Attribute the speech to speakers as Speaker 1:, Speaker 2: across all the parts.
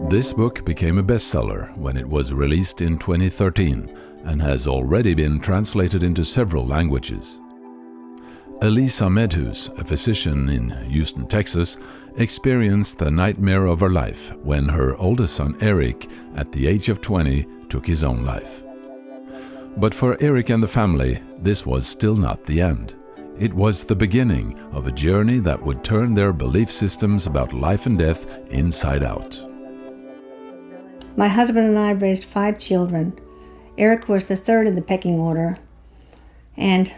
Speaker 1: This book became a bestseller when it was released in 2013 and has already been translated into several languages. Elisa Medhus, a physician in Houston, Texas, experienced the nightmare of her life when her oldest son Erik, at the age of 20, took his own life. But for Erik and the family, this was still not the end. It was the beginning of a journey that would turn their belief systems about life and death inside out.
Speaker 2: My husband and I raised 5 children. Erik was the 3rd in the pecking order, and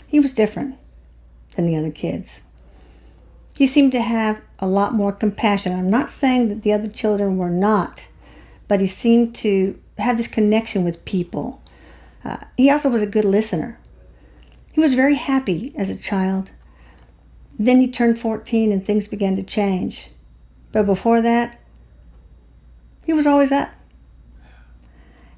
Speaker 2: he was different than the other kids. He seemed to have a lot more compassion. I'm not saying that the other children were not, but he seemed to have this connection with people. He also was a good listener. He was very happy as a child. Then he turned 14 and things began to change. But before that, he was always up.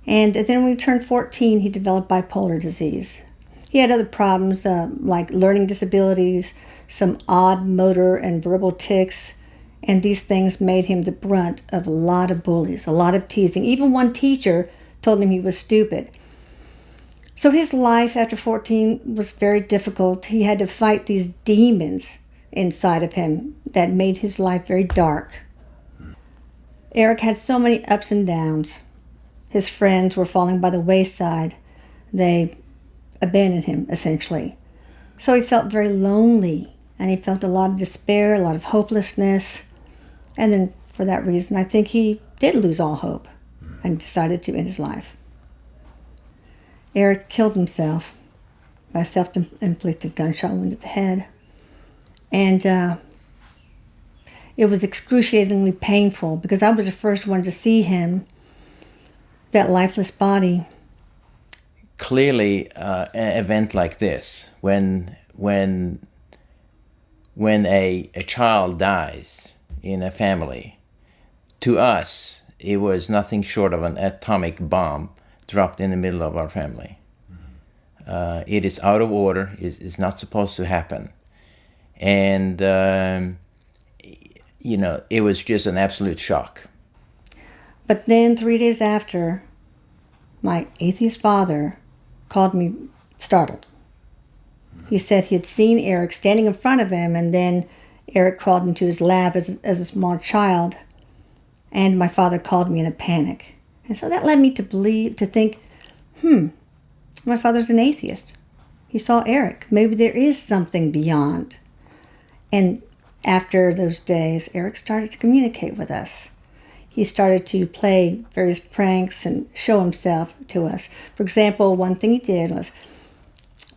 Speaker 2: And then when he turned 14, he developed bipolar disease. He had other problems like learning disabilities, some odd motor and verbal tics, and these things made him the brunt of a lot of bullies, a lot of teasing. Even one teacher told him he was stupid. So his life after 14 was very difficult. He had to fight these demons inside of him that made his life very dark. Erik had so many ups and downs. His friends were falling by the wayside. They abandoned him, essentially. So he felt very lonely, and he felt a lot of despair, a lot of hopelessness. And then, for that reason, I think he did lose all hope and decided to end his life. Erik killed himself by a self-inflicted gunshot wound to the head. And it was excruciatingly painful because I was the first one to see him, that lifeless body.
Speaker 3: Clearly, an event like this, when a child dies in a family, to us, it was nothing short of an atomic bomb dropped in the middle of our family. It is out of order. It's not supposed to happen. And, it was just an absolute shock.
Speaker 2: But then 3 days after, my atheist father called me startled. He said he had seen Erik standing in front of him, and then Erik crawled into his lab as a small child, and my father called me in a panic. And so that led me to think, my father's an atheist. He saw Erik. Maybe there is something beyond. And after those days, Erik started to communicate with us. He started to play various pranks and show himself to us. For example, one thing he did was,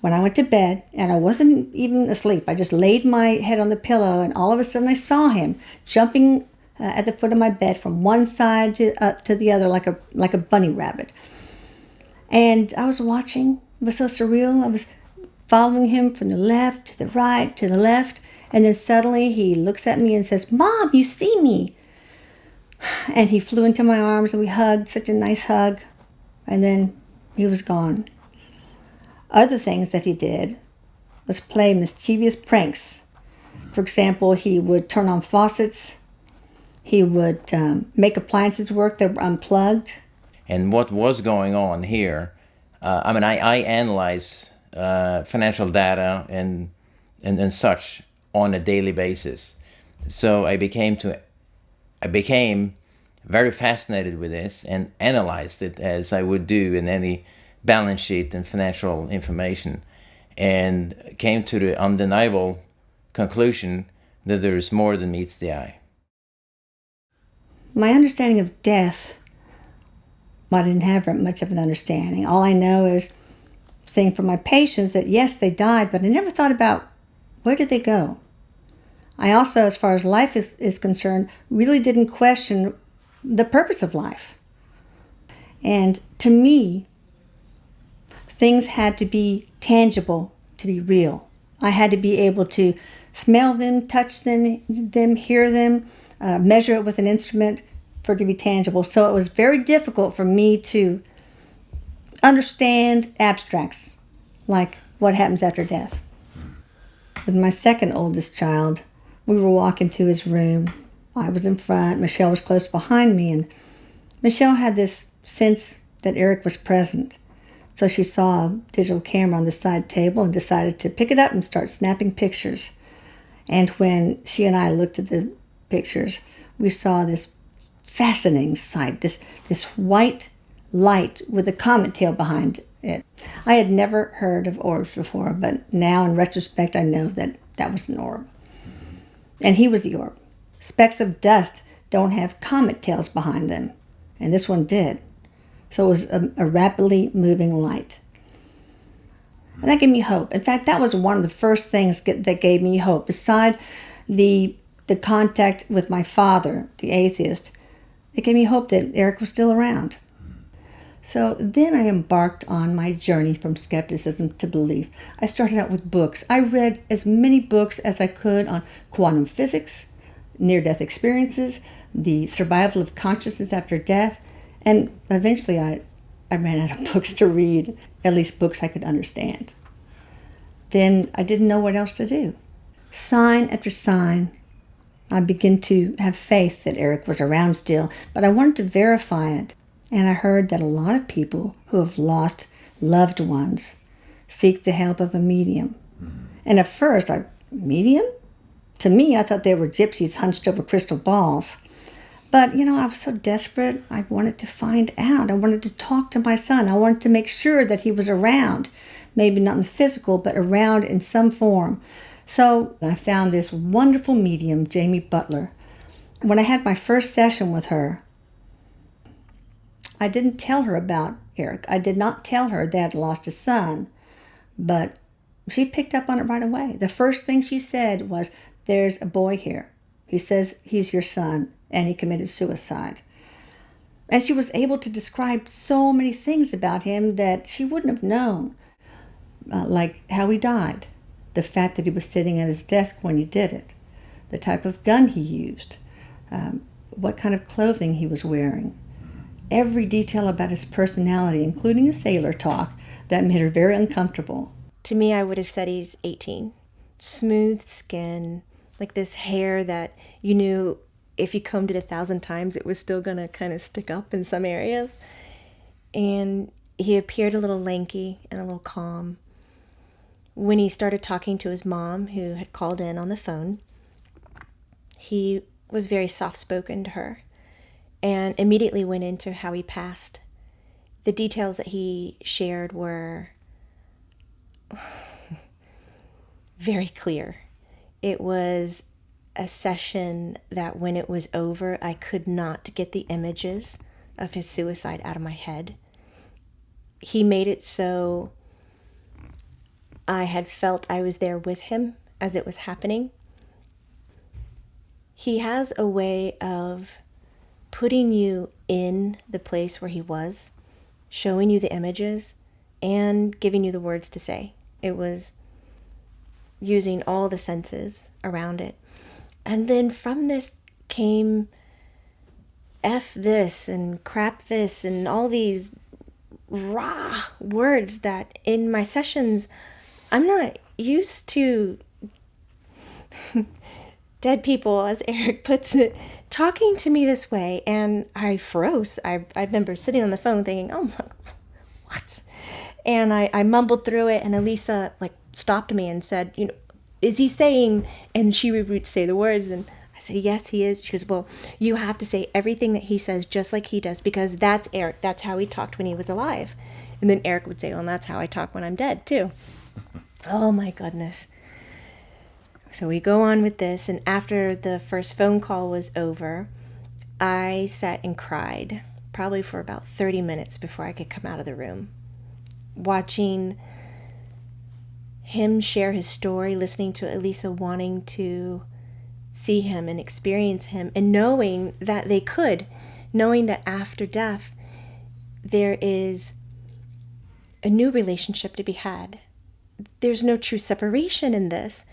Speaker 2: when I went to bed, and I wasn't even asleep, I just laid my head on the pillow, and all of a sudden I saw him jumping at the foot of my bed from one side to the other like a bunny rabbit. And I was watching. It was so surreal. I was following him from the left to the right to the left, and then suddenly he looks at me and says, "Mom, you see me." And he flew into my arms and we hugged, such a nice hug. And then he was gone. Other things that he did was play mischievous pranks. For example, he would turn on faucets. He would make appliances work that were unplugged.
Speaker 3: And what was going on here, I analyze financial data and such on a daily basis. So I became very fascinated with this and analyzed it as I would do in any balance sheet and financial information, and came to the undeniable conclusion that there is more than meets the eye.
Speaker 2: My understanding of death, well, I didn't have much of an understanding. All I know is saying for my patients that yes, they died, but I never thought about where did they go. I also, as far as life is concerned, really didn't question the purpose of life. And to me, things had to be tangible to be real. I had to be able to smell them, touch them, hear them, measure it with an instrument for it to be tangible. So it was very difficult for me to understand abstracts, like what happens after death. With my second oldest child, we were walking to his room. I was in front, Michelle was close behind me, and Michelle had this sense that Erik was present. So she saw a digital camera on the side table and decided to pick it up and start snapping pictures. And when she and I looked at the pictures, we saw this fascinating sight, this white light with a comet tail behind it. I had never heard of orbs before, but now in retrospect I know that that was an orb. And he was the orb. Specks of dust don't have comet tails behind them, and this one did. So it was a rapidly moving light. And that gave me hope. In fact, that was one of the first things that gave me hope. Beside the contact with my father, the atheist, it gave me hope that Erik was still around. So then I embarked on my journey from skepticism to belief. I started out with books. I read as many books as I could on quantum physics, near-death experiences, the survival of consciousness after death, and eventually I ran out of books to read, at least books I could understand. Then I didn't know what else to do. Sign after sign, I began to have faith that Erik was around still, but I wanted to verify it. And I heard that a lot of people who have lost loved ones seek the help of a medium. And at first, medium? To me, I thought they were gypsies hunched over crystal balls. But, I was so desperate. I wanted to find out. I wanted to talk to my son. I wanted to make sure that he was around. Maybe not in the physical, but around in some form. So I found this wonderful medium, Jamie Butler. When I had my first session with her, I didn't tell her about Erik. I did not tell her Dad lost a son, but she picked up on it right away. The first thing she said was, "There's a boy here. He says he's your son, and he committed suicide." And she was able to describe so many things about him that she wouldn't have known, like how he died, the fact that he was sitting at his desk when he did it, the type of gun he used, what kind of clothing he was wearing. Every detail about his personality, including a sailor talk, that made her very uncomfortable.
Speaker 4: To me, I would have said he's 18. Smooth skin, like this hair that you knew if you combed it 1,000 times, it was still going to kind of stick up in some areas. And he appeared a little lanky and a little calm. When he started talking to his mom, who had called in on the phone, he was very soft-spoken to her and immediately went into how he passed. The details that he shared were very clear. It was a session that when it was over, I could not get the images of his suicide out of my head. He made it so I had felt I was there with him as it was happening. He has a way of putting you in the place where he was, showing you the images, and giving you the words to say. It was using all the senses around it. And then from this came F this and crap this and all these raw words that in my sessions, I'm not used to dead people, as Erik puts it, talking to me this way. And I froze. I remember sitting on the phone thinking, oh my, what? And I mumbled through it, and Elisa stopped me and said, is he saying, and she would say the words, and I said, yes, he is. She goes, well, you have to say everything that he says just like he does, because that's Erik. That's how he talked when he was alive. And then Erik would say, well, and that's how I talk when I'm dead too. Oh my goodness. So we go on with this, and after the first phone call was over, I sat and cried, probably for about 30 minutes before I could come out of the room. Watching him share his story, listening to Elisa wanting to see him and experience him, and knowing that they could, knowing that after death, there is a new relationship to be had. There's no true separation in this,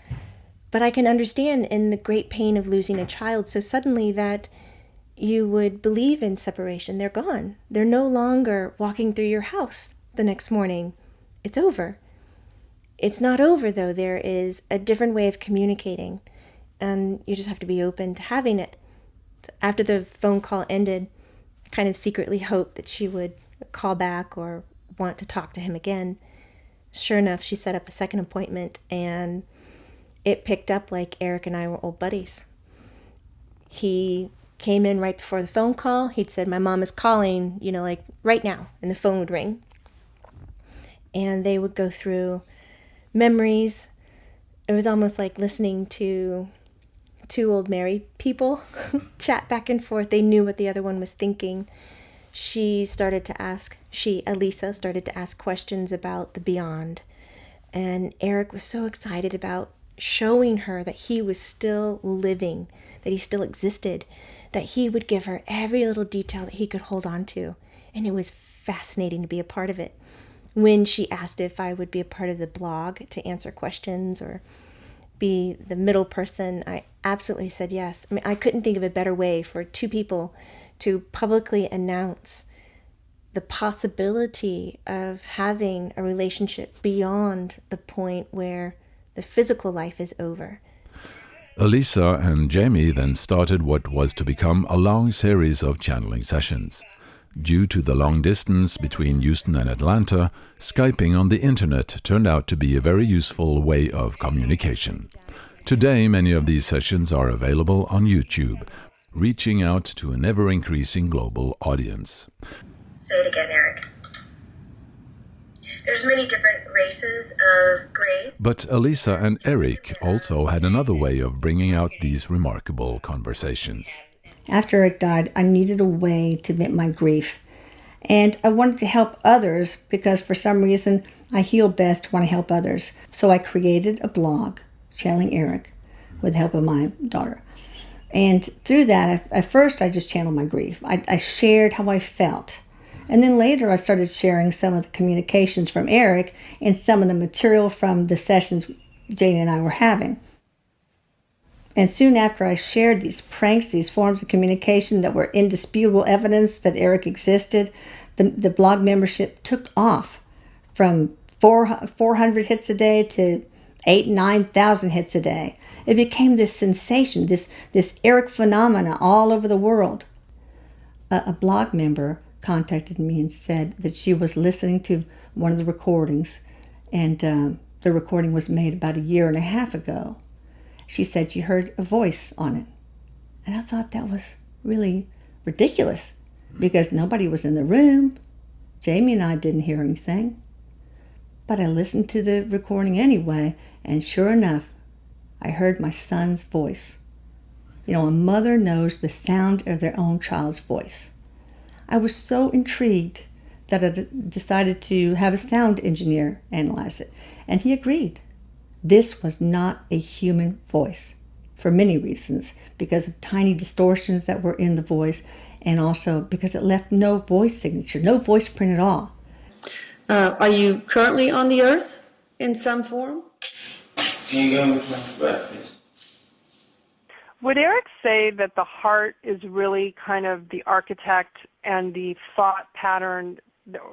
Speaker 4: but I can understand in the great pain of losing a child so suddenly that you would believe in separation. They're gone. They're no longer walking through your house the next morning. It's over. It's not over, though. There is a different way of communicating, and you just have to be open to having it. after the phone call ended, kind of secretly hoped that she would call back or want to talk to him again. Sure enough, she set up a second appointment, and it picked up like Erik and I were old buddies. He came in right before the phone call. He'd said, "My mom is calling, like right now," and the phone would ring. And they would go through memories. It was almost like listening to two old married people chat back and forth. They knew what the other one was thinking. Elisa started to ask questions about the beyond. And Erik was so excited about showing her that he was still living, that he still existed, that he would give her every little detail that he could hold on to. And it was fascinating to be a part of it. When she asked if I would be a part of the blog to answer questions or be the middle person, I absolutely said yes. I mean, I couldn't think of a better way for two people to publicly announce the possibility of having a relationship beyond the point where the physical life is over.
Speaker 1: Elisa and Jamie then started what was to become a long series of channeling sessions. Due to the long distance between Houston and Atlanta, Skyping on the internet turned out to be a very useful way of communication. Today, many of these sessions are available on YouTube, reaching out to an ever-increasing global audience.
Speaker 5: Say it again, Erik. There's many different races of grays.
Speaker 1: But Elisa and Erik also had another way of bringing out these remarkable conversations.
Speaker 2: After Erik died, I needed a way to vent my grief. And I wanted to help others because for some reason I heal best when I help others. So I created a blog, Channeling Erik, with the help of my daughter. And through that, at first I just channeled my grief. I shared how I felt. And then later I started sharing some of the communications from Erik and some of the material from the sessions Jane and I were having. And soon after I shared these pranks, these forms of communication that were indisputable evidence that Erik existed, the blog membership took off from 400 hits a day to 9,000 hits a day. It became this sensation, this Erik phenomena all over the world. A blog member contacted me and said that she was listening to one of the recordings, and the recording was made about 1.5 years ago. She said she heard a voice on it. And I thought that was really ridiculous because nobody was in the room. Jamie and I didn't hear anything. But I listened to the recording anyway, and sure enough, I heard my son's voice. A mother knows the sound of their own child's voice. I was so intrigued that I decided to have a sound engineer analyze it, and he agreed. This was not a human voice for many reasons, because of tiny distortions that were in the voice, and also because it left no voice signature, no voice print at all.
Speaker 6: Are you currently on the earth in some form?
Speaker 3: Can you go with my breakfast?
Speaker 7: Would Erik say that the heart is really kind of the architect and the thought pattern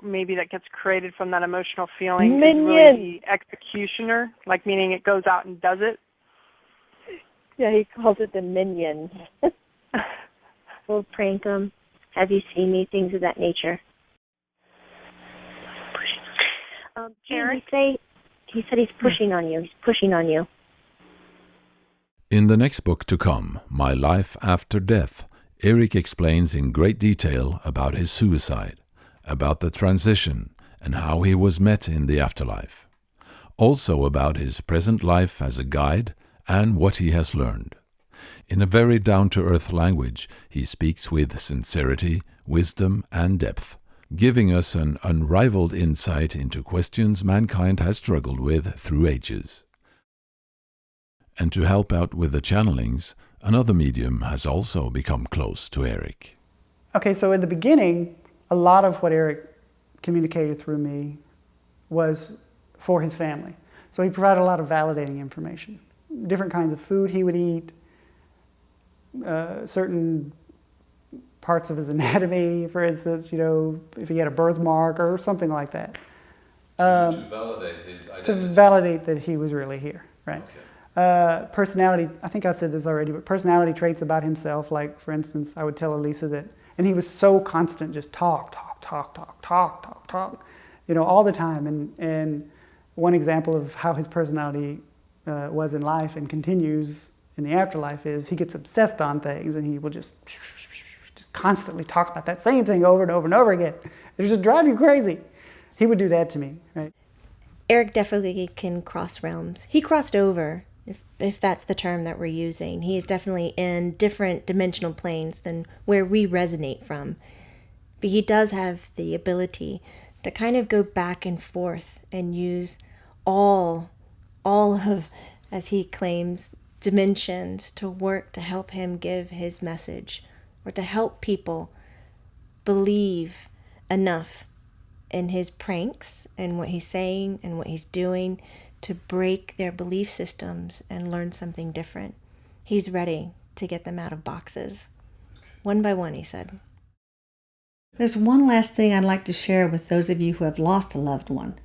Speaker 7: maybe that gets created from that emotional feeling is really the executioner, like meaning it goes out and does it?
Speaker 8: Yeah, he calls it the minions. We'll prank them. Have you seen me? Things of that nature. Erik, he said he's pushing on you. He's pushing on you.
Speaker 1: In the next book to come, My Life After Death, Erik explains in great detail about his suicide, about the transition, and how he was met in the afterlife. Also about his present life as a guide and what he has learned. In a very down-to-earth language, he speaks with sincerity, wisdom, and depth, giving us an unrivaled insight into questions mankind has struggled with through ages. And to help out with the channelings, another medium has also become close to Erik.
Speaker 9: Okay, so in the beginning, a lot of what Erik communicated through me was for his family. So he provided a lot of validating information. Different kinds of food he would eat, certain parts of his anatomy, for instance, if he had a birthmark or something like that.
Speaker 1: To validate his identity.
Speaker 9: To validate that he was really here, right? Personality, I think I said this already, but personality traits about himself, like for instance, I would tell Elisa that, and he was so constant, just talk, all the time. And one example of how his personality was in life and continues in the afterlife is he gets obsessed on things, and he will just constantly talk about that same thing over and over and over again. It just drives you crazy. He would do that to me, right?
Speaker 4: Erik definitely can cross realms. He crossed over, if that's the term that we're using. He is definitely in different dimensional planes than where we resonate from. But he does have the ability to kind of go back and forth and use all of, as he claims, dimensions to work to help him give his message, or to help people believe enough in his pranks and what he's saying and what he's doing to break their belief systems and learn something different. He's ready to get them out of boxes. One by one, he said.
Speaker 2: There's one last thing I'd like to share with those of you who have lost a loved one.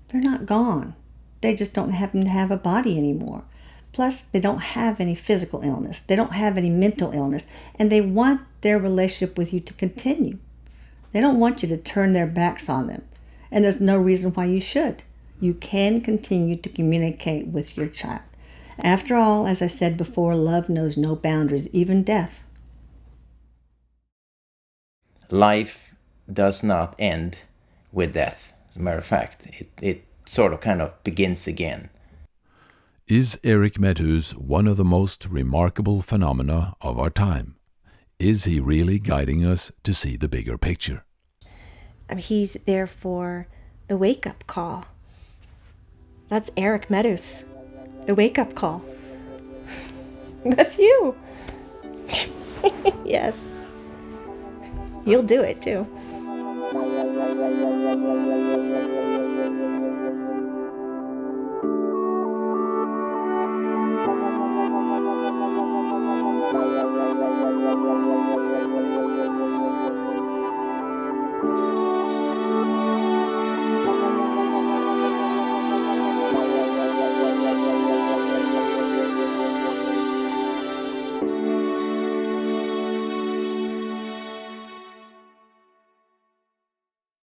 Speaker 2: They're not gone. They just don't happen to have a body anymore. Plus, they don't have any physical illness. They don't have any mental illness. And they want their relationship with you to continue. They don't want you to turn their backs on them. And there's no reason why you should. You can continue to communicate with your child. After all, as I said before, love knows no boundaries, even death.
Speaker 3: Life does not end with death. As a matter of fact, it sort of kind of begins again.
Speaker 1: Is Erik Medhus one of the most remarkable phenomena of our time? Is he really guiding us to see the bigger picture?
Speaker 4: He's there for the wake-up call. That's Erik Medhus. The wake-up call. That's you. Yes. You'll do it too.